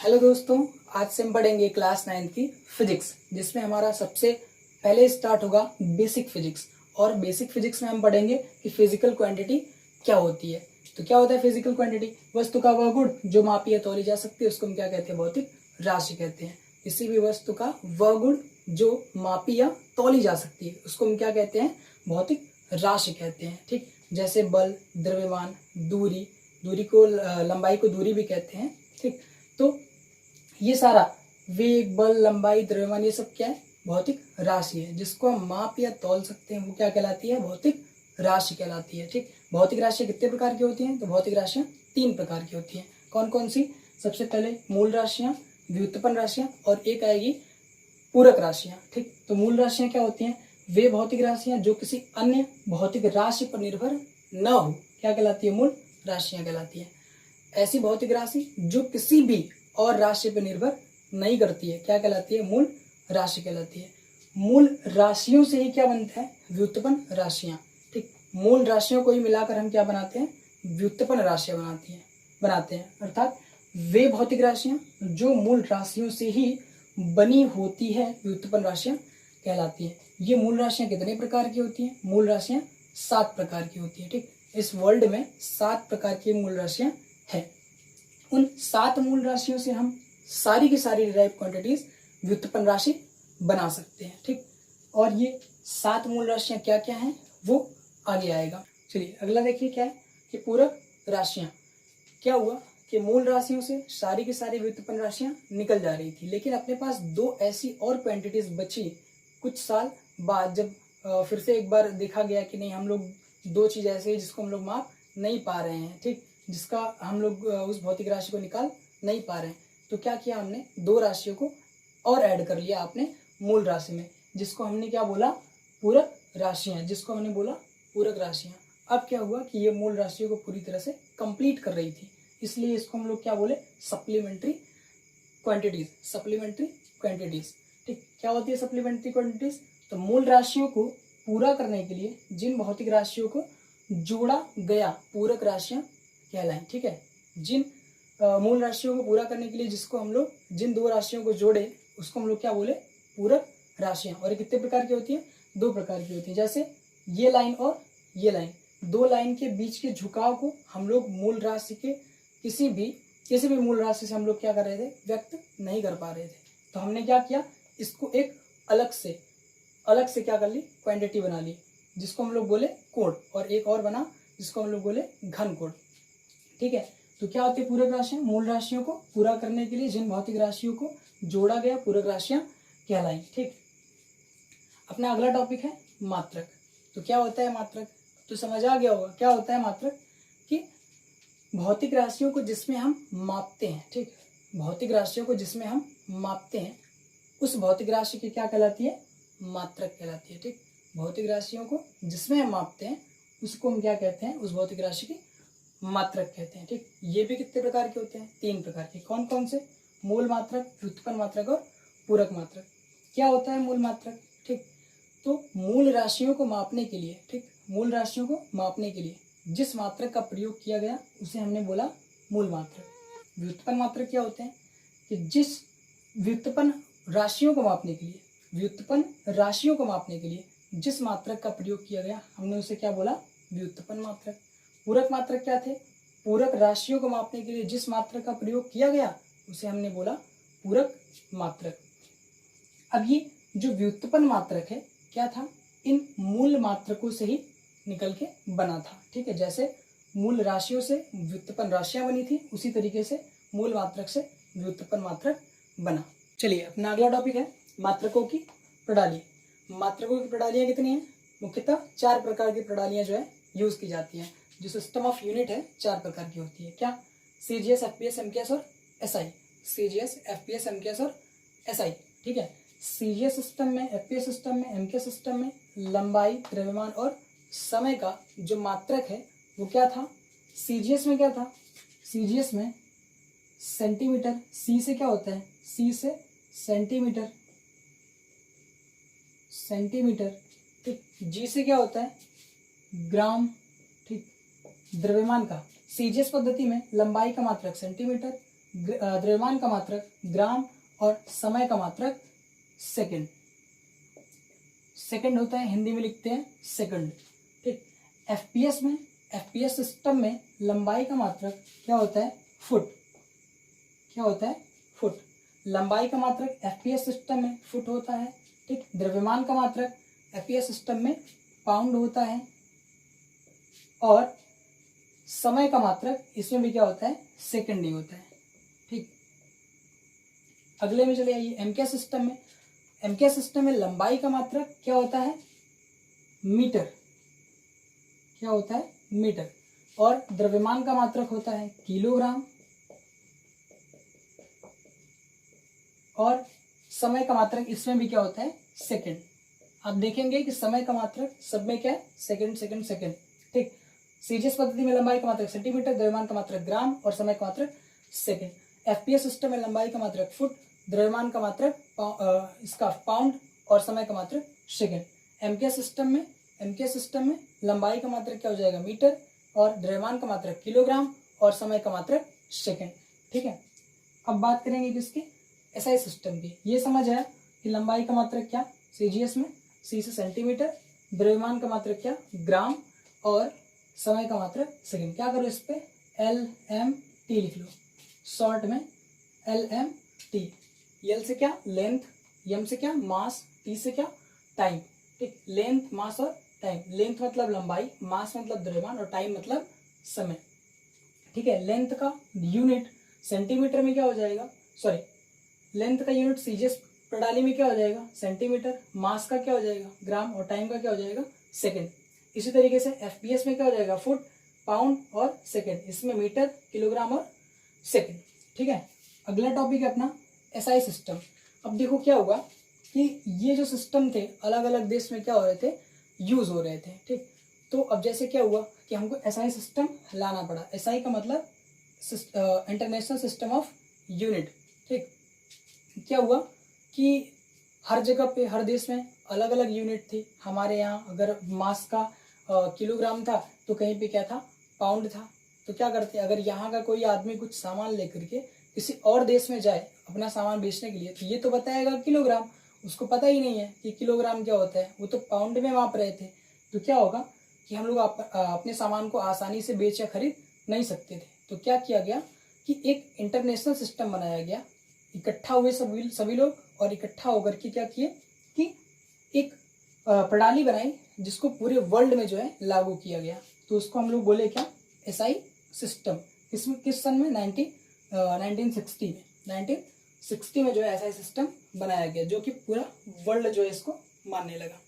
Hello दोस्तों, आज से हम पढ़ेंगे क्लास 9 की फिजिक्स, जिसमें हमारा सबसे पहले स्टार्ट होगा बेसिक फिजिक्स। और बेसिक फिजिक्स में हम पढ़ेंगे कि फिजिकल क्वांटिटी क्या होती है। तो क्या होता है फिजिकल क्वांटिटी? वस्तु का वह गुण जो मापी या तौली जा सकती है उसको हम क्या कहते हैं? भौतिक राशि कहते हैं। किसी भी वस्तु का वह गुण जो मापी या तौली जा सकती है उसको हम क्या कहते हैं? भौतिक राशि कहते हैं। ठीक, जैसे बल, द्रव्यमान, दूरी, दूरी को लंबाई को दूरी भी कहते हैं। ठीक, तो ये सारा वेग, बल, लंबाई, द्रव्यमान, ये सब क्या है? भौतिक राशि है। जिसको हम माप या तौल सकते हैं वो क्या कहलाती है? भौतिक राशि कहलाती है। ठीक, भौतिक राशियां कितने प्रकार की होती हैं? तो भौतिक राशियां 3 प्रकार की होती हैं। कौन कौन सी? सबसे पहले मूल राशियां, व्युत्पन्न राशियां और एक आएगी पूरक राशियां। ठीक, तो मूल राशियां क्या होती हैं? वे भौतिक राशियां जो किसी अन्य भौतिक राशि पर निर्भर न हो, क्या कहलाती है? मूल राशियां कहलाती है। ऐसी भौतिक राशि जो किसी भी और राशि पर निर्भर नहीं करती है क्या कहलाती है? मूल राशि कहलाती है। मूल राशियों से ही क्या बनता है? व्युत्पन्न राशियां। ठीक, मूल राशियों को ही मिलाकर हम क्या बनाते हैं? व्युत्पन्न राशियां बनाते हैं। अर्थात वे भौतिक राशियां जो मूल राशियों से ही बनी होती है व्युत्पन्न राशियां कहलाती है। ये मूल राशियां कितने प्रकार की होती हैं? मूल राशियां 7 प्रकार की होती है। ठीक, इस वर्ल्ड में 7 प्रकार की मूल राशियां हैं। उन 7 मूल राशियों से हम सारी की सारी डिराइव क्वांटिटीज व्युत्पन्न राशि बना सकते हैं। ठीक, और ये 7 मूल राशियां क्या क्या हैं वो आगे आएगा। चलिए अगला देखिए क्या है कि पूरक राशियां। क्या हुआ कि मूल राशियों से सारी की सारी व्युत्पन्न राशियां निकल जा रही थी, लेकिन अपने पास 2 ऐसी और क्वांटिटीज बची कुछ साल बाद, जब फिर से एक बार देखा गया कि नहीं, हम लोग 2 चीज ऐसे है जिसको हम लोग माप नहीं पा रहे हैं। ठीक, जिसका हम लोग उस भौतिक राशि को निकाल नहीं पा रहे हैं। तो क्या किया हमने? 2 राशियों को और ऐड कर लिया आपने मूल राशि में, जिसको हमने क्या बोला? पूरक राशियां। जिसको हमने बोला पूरक राशियां। अब क्या हुआ कि ये मूल राशियों को पूरी तरह से कंप्लीट कर रही थी, इसलिए इसको हम लोग क्या बोले? Supplementary quantities. Supplementary quantities. ठीक, क्या होती है सप्लीमेंट्री क्वांटिटीज? तो मूल राशियों को पूरा करने के लिए जिन भौतिक राशियों को जोड़ा गया पूरक राशियां कहलाएं। ठीक है, जिन मूल राशियों को पूरा करने के लिए जिसको हम लोग जिन 2 राशियों को जोड़े उसको हम लोग क्या बोले? पूरक राशियां। और ये कितने प्रकार की होती है? 2 प्रकार की होती है। जैसे ये लाइन और ये लाइन, 2 लाइन के बीच के झुकाव को हम लोग मूल राशि के किसी भी मूल राशि से हम लोग क्या कर रहे थे? व्यक्त नहीं कर पा रहे थे। तो हमने क्या किया? इसको एक अलग से क्या कर ली? क्वांटिटी बना ली, जिसको हम लोग बोले कोण। और एक और बना जिसको हम लोग बोले घन कोण। ठीक है, तो क्या होती है पूरक राशियां? मूल राशियों को पूरा करने के लिए जिन भौतिक राशियों को जोड़ा गया पूरक राशियां कहलाई। ठीक, अपना अगला टॉपिक है मात्रक। तो क्या होता है मात्रक? तो समझ आ गया होगा क्या होता है मात्रक, कि भौतिक राशियों को जिसमें हम मापते हैं। ठीक, भौतिक राशियों को जिसमें हम मापते हैं उस भौतिक राशि की क्या कहलाती है? मात्रक कहलाती है। ठीक, भौतिक राशियों को जिसमें हम मापते हैं उसको हम क्या कहते हैं? उस भौतिक राशि की मात्रक कहते हैं। ठीक, ये भी कितने प्रकार के होते हैं? 3 प्रकार के। कौन कौन से? मूल मात्रक, व्युत्पन्न मात्रक और पूरक मात्रक। क्या होता है मूल मात्रक? ठीक, तो मूल राशियों को मापने के लिए, ठीक, मूल राशियों को मापने के लिए जिस मात्रक का प्रयोग किया गया उसे हमने बोला मूल मात्रक। व्युत्पन्न मात्रक क्या होते हैं? कि जिस व्युत्पन्न राशियों को मापने के लिए व्युत्पन्न राशियों को मापने के लिए जिस मात्रक का प्रयोग किया गया हमने उसे क्या बोला? व्युत्पन्न मात्रक। पूरक मात्रक क्या थे? पूरक राशियों को मापने के लिए जिस मात्रक का प्रयोग किया गया उसे हमने बोला पूरक मात्रक। अब ये जो व्युत्पन्न मात्रक है क्या था? इन मूल मात्रकों से ही निकल के बना था। ठीक है, जैसे मूल राशियों से व्युत्पन्न राशियां बनी थी उसी तरीके से मूल मात्रक से व्युत्पन्न मात्रक बना। चलिए अपना अगला टॉपिक है मात्रकों की प्रणाली। मात्रकों की प्रणालियां कितनी हैं? मुख्यतः 4 प्रकार की प्रणालियां जो है यूज की जाती हैं। जो सिस्टम ऑफ यूनिट है 4 प्रकार की होती है। क्या? सीजीएस, एफपीएस, एमकेएस और एसआई। सीजीएस, एफपीएस, एमकेएस और एसआई। ठीक है, सीजीएस सिस्टम में, एफपीएस सिस्टम में, एमकेएस सिस्टम में लंबाई, द्रव्यमान और समय का जो मात्रक है वो क्या था? सीजीएस में क्या था? सीजीएस में सेंटीमीटर। सी से क्या होता है? सी से सेंटीमीटर। सेंटीमीटर। ठीक, जी से क्या होता है? ग्राम। ठीक, द्रव्यमान का सीजीएस पद्धति में लंबाई का मात्रक सेंटीमीटर, द्रव्यमान का मात्रक ग्राम और समय का मात्रक सेकंड। सेकंड होता है, हिंदी में लिखते हैं सेकंड, ठीक। एफपीएस सिस्टम में लंबाई का मात्रक क्या होता है, फुट। क्या होता है, फुट। लंबाई का मात्रक एफपीएस सिस्टम में फुट होता है, ठीक। द्रव्यमान का मात्रक एफपीएस सिस्टम में पाउंड होता है और समय का मात्रक इसमें भी क्या होता है, सेकंड ही होता है, ठीक। अगले में चले आइए एमकेएस सिस्टम में। एमकेएस सिस्टम में लंबाई का मात्रक क्या होता है, मीटर। क्या होता है, मीटर। और द्रव्यमान का मात्रक होता है किलोग्राम और समय का मात्रक इसमें भी क्या होता है, सेकंड। आप देखेंगे कि समय का मात्रक सब में क्या है, सेकंड सेकंड सेकंड, ठीक। सीजीएस पद्धति में लंबाई का मात्रक सेंटीमीटर, द्रव्यमान का मात्रक ग्राम और समय का मात्रक सेकंड। एफपीएस सिस्टम में लंबाई का मात्रक फुट, द्रव्यमान का मात्रक इसका पाउंड और समय का मात्रक सेकंड। एमकेएस सिस्टम में लंबाई का मात्रक क्या हो जाएगा, मीटर और द्रव्यमान का मात्रक किलोग्राम और समय का मात्रक सेकंड, ठीक है। अब बात करेंगे किसकी, एसआई सिस्टम की। ये समझ आया कि लंबाई का मात्रक क्या, सीजीएस में सी से सेंटीमीटर, द्रव्यमान का मात्रक क्या, ग्राम और समय का मात्रक सेकंड। क्या करो, इस पे LMT लिख लो, शॉर्ट में LMT। एल से क्या, लेंथ, एम से क्या, मास, टी से क्या, टाइम, ठीक। लेंथ, मास और टाइम। लेंथ मतलब लंबाई, मास मतलब द्रव्यमान और टाइम मतलब समय, ठीक है। लेंथ का यूनिट सेंटीमीटर में क्या हो जाएगा, सॉरी, लेंथ का यूनिट सीजीएस प्रणाली में क्या हो जाएगा, सेंटीमीटर। मास का क्या हो जाएगा, ग्राम और टाइम का क्या हो जाएगा, सेकंड। इसी तरीके से एफपीएस में क्या हो जाएगा, फुट, पाउंड और सेकंड। इसमें मीटर, किलोग्राम और सेकंड, ठीक है। अगला टॉपिक है अपना एसआई सिस्टम। अब देखो क्या हुआ कि ये जो सिस्टम थे अलग अलग देश में क्या हो रहे थे, यूज हो रहे थे, ठीक। तो अब जैसे क्या हुआ कि हमको एसआई सिस्टम लाना पड़ा। एसआई का मतलब इंटरनेशनल सिस्टम ऑफ यूनिट, ठीक। क्या हुआ कि हर जगह पे, हर देश में अलग अलग यूनिट थी। हमारे यहाँ अगर मास का किलोग्राम था तो कहीं पे क्या था, पाउंड था। तो क्या करते, अगर यहाँ का कोई आदमी कुछ सामान लेकर के किसी और देश में जाए अपना सामान बेचने के लिए, तो ये तो बताएगा किलोग्राम, उसको पता ही नहीं है कि किलोग्राम क्या होता है, वो तो पाउंड में माप रहे थे। तो क्या होगा कि हम लोग अपने सामान को आसानी से बेच या खरीद नहीं सकते थे। तो क्या किया गया कि एक इंटरनेशनल सिस्टम बनाया गया। इकट्ठा हुए सभी लोग और इकट्ठा होकर के क्या किए कि एक प्रणाली बनाई जिसको पूरे वर्ल्ड में जो है लागू किया गया। तो उसको हम लोग बोले क्या, एसआई सिस्टम। इसमें किस सन में, 1960 में जो है एसआई सिस्टम बनाया गया, जो कि पूरा वर्ल्ड जो है इसको मानने लगा।